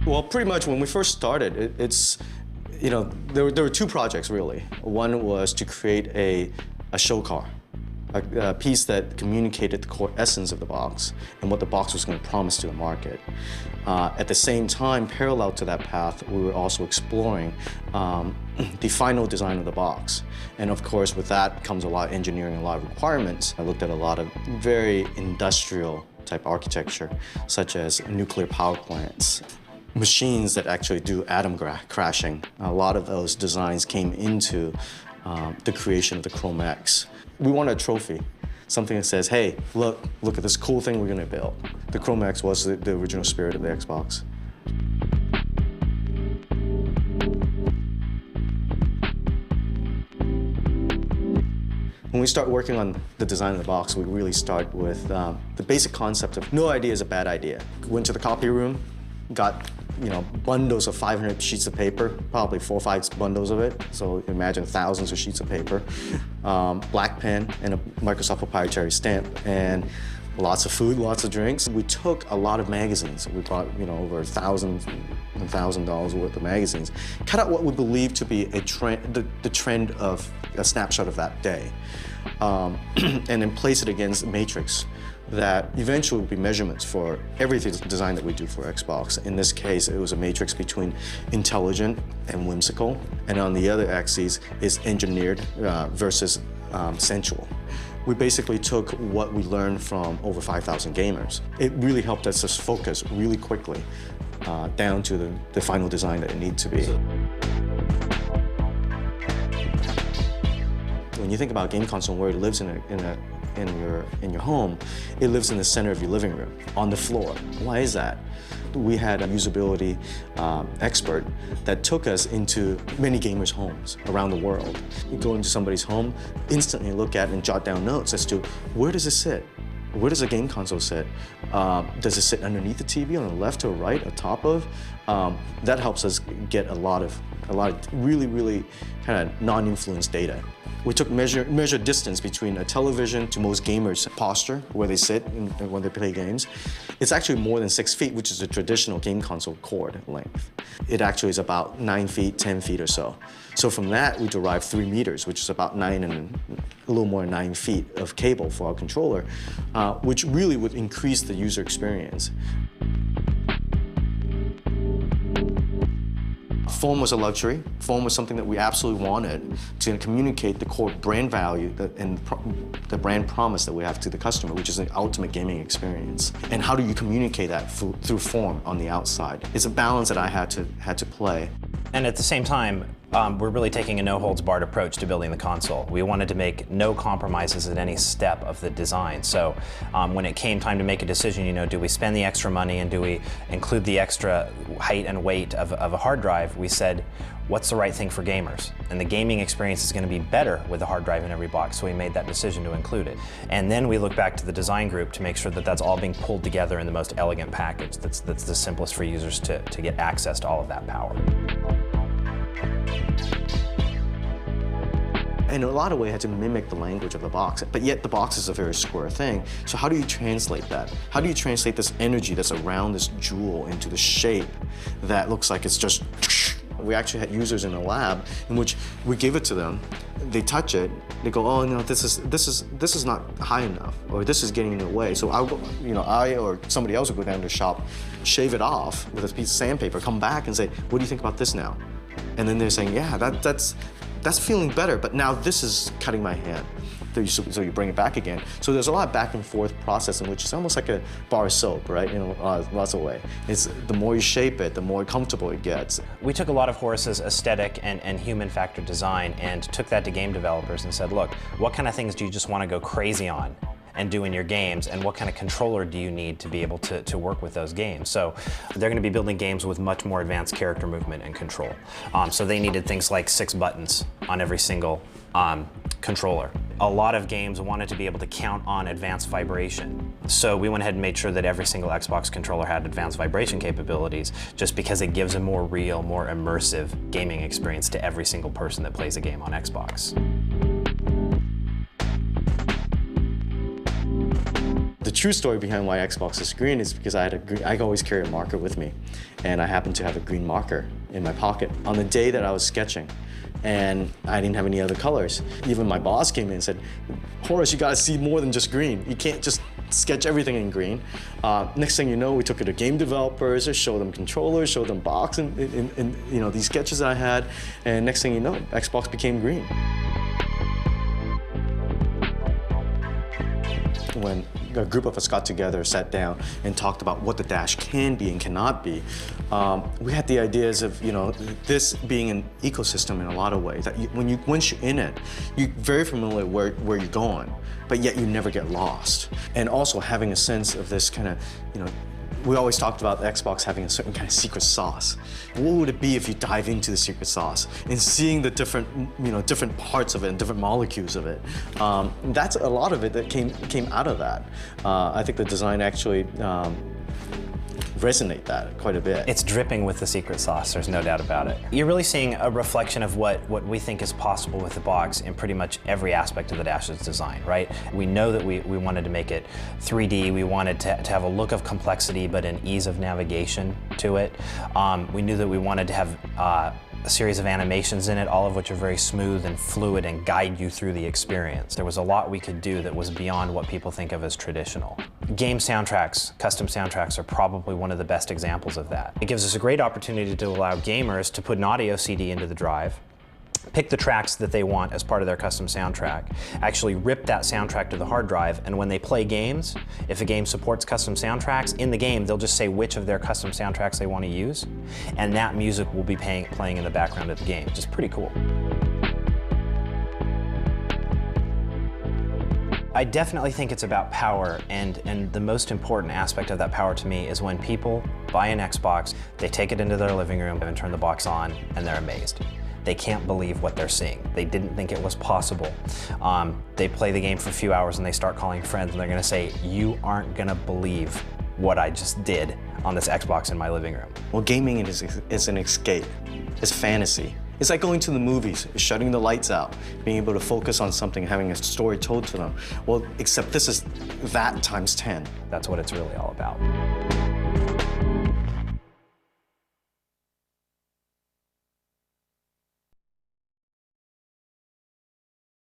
Well, pretty much when we first started, there were two projects really. One was to create a show car, a piece that communicated the core essence of the box and what the box was going to promise to the market. At the same time, parallel to that path, we were also exploring the final design of the box. And of course, with that comes a lot of engineering, a lot of requirements. I looked at a lot of very industrial type architecture, such as nuclear power plants, machines that actually do atom crashing. A lot of those designs came into the creation of the Chrome X. We want a trophy, something that says, hey, look at this cool thing we're gonna build. The Chrome X was the original spirit of the Xbox. When we start working on the design of the box, we really start with the basic concept of no idea is a bad idea. Went to the copy room, got bundles of 500 sheets of paper, probably 4 or 5 bundles of it. So imagine thousands of sheets of paper, black pen, and a Microsoft proprietary stamp, and lots of food, lots of drinks. We took a lot of magazines. We bought over $1,000 worth of magazines. Cut out what we believed to be a trend, the trend of a snapshot of that day, and then place it against a matrix that eventually will be measurements for every design that we do for Xbox. In this case, it was a matrix between intelligent and whimsical, and on the other axis is engineered versus sensual. We basically took what we learned from over 5,000 gamers. It really helped us just focus really quickly down to the final design that it needed to be. When you think about a game console, where it lives in your home, it lives in the center of your living room, on the floor. Why is that? We had a usability expert that took us into many gamers' homes around the world. You go into somebody's home, instantly look at and jot down notes as to where does it sit? Where does a game console sit? Does it sit underneath the TV, on the left or right, on top of? That helps us get a lot of really kind of non-influenced data. We took measured distance between a television to most gamers' posture, where they sit when they play games. It's actually more than 6 feet, which is a traditional game console cord length. It actually is about 9 feet, 10 feet or so. So from that, we derived 3 meters, which is about 9 and a little more than 9 feet of cable for our controller, which really would increase the user experience. Form was a luxury. Form was something that we absolutely wanted to communicate the core brand value and the brand promise that we have to the customer, which is the ultimate gaming experience. And how do you communicate that through form on the outside? It's a balance that I had to play. And at the same time, we're really taking a no-holds-barred approach to building the console. We wanted to make no compromises at any step of the design. So when it came time to make a decision, do we spend the extra money and do we include the extra height and weight of a hard drive, we said, what's the right thing for gamers? And the gaming experience is going to be better with a hard drive in every box, so we made that decision to include it. And then we look back to the design group to make sure that that's all being pulled together in the most elegant package that's the simplest for users to get access to all of that power. In a lot of ways, I had to mimic the language of the box, but yet the box is a very square thing. So how do you translate that? How do you translate this energy that's around this jewel into the shape that looks like it's just... We actually had users in a lab in which we give it to them, they touch it, they go, oh no, this is not high enough, or this is getting in the way. So I'll go, I or somebody else will go down to the shop, shave it off with a piece of sandpaper, come back and say, what do you think about this now? And then they're saying, yeah, that's feeling better, but now this is cutting my hand. So you bring it back again. So there's a lot of back and forth process in which it's almost like a bar of soap, right? Lots of way. It's the more you shape it, the more comfortable it gets. We took a lot of Horace's aesthetic and human factor design and took that to game developers and said, look, what kind of things do you just want to go crazy on and do in your games, and what kind of controller do you need to be able to work with those games? So they're going to be building games with much more advanced character movement and control. So they needed things like 6 buttons on every single controller. A lot of games wanted to be able to count on advanced vibration. So we went ahead and made sure that every single Xbox controller had advanced vibration capabilities, just because it gives a more real, more immersive gaming experience to every single person that plays a game on Xbox. The true story behind why Xbox is green is because I always carry a marker with me, and I happened to have a green marker in my pocket on the day that I was sketching, and I didn't have any other colors. Even my boss came in and said, "Horace, you gotta see more than just green. You can't just sketch everything in green." Next thing you know, we took it to game developers, showed them controllers, showed them box, and you know, these sketches I had, and next thing you know, Xbox became green. When a group of us got together, sat down, and talked about what the Dash can be and cannot be, we had the ideas of, you know, this being an ecosystem in a lot of ways. That once you're in it, you're very familiar where you're going, but yet you never get lost. And also having a sense of this kind of, you know, we always talked about Xbox having a certain kind of secret sauce. What would it be if you dive into the secret sauce and seeing the different, you know, different parts of it and different molecules of it? That's a lot of it that came out of that. I think the design actually resonate that quite a bit. It's dripping with the secret sauce, there's no doubt about it. You're really seeing a reflection of what we think is possible with the box in pretty much every aspect of the Dash's design, right? We know that we wanted to make it 3D, we wanted to have a look of complexity but an ease of navigation to it. We knew that we wanted to have a series of animations in it, all of which are very smooth and fluid and guide you through the experience. There was a lot we could do that was beyond what people think of as traditional. Game soundtracks, custom soundtracks, are probably one of the best examples of that. It gives us a great opportunity to allow gamers to put an audio CD into the drive, pick the tracks that they want as part of their custom soundtrack, actually rip that soundtrack to the hard drive, and when they play games, if a game supports custom soundtracks, in the game they'll just say which of their custom soundtracks they want to use, and that music will be playing in the background of the game, which is pretty cool. I definitely think it's about power, and the most important aspect of that power to me is when people buy an Xbox, they take it into their living room and turn the box on, and they're amazed. They can't believe what they're seeing. They didn't think it was possible. They play the game for a few hours and they start calling friends and they're gonna say, "You aren't gonna believe what I just did on this Xbox in my living room." Well, gaming is an escape. It's fantasy. It's like going to the movies, shutting the lights out, being able to focus on something, having a story told to them. Well, except this is that times 10. That's what it's really all about.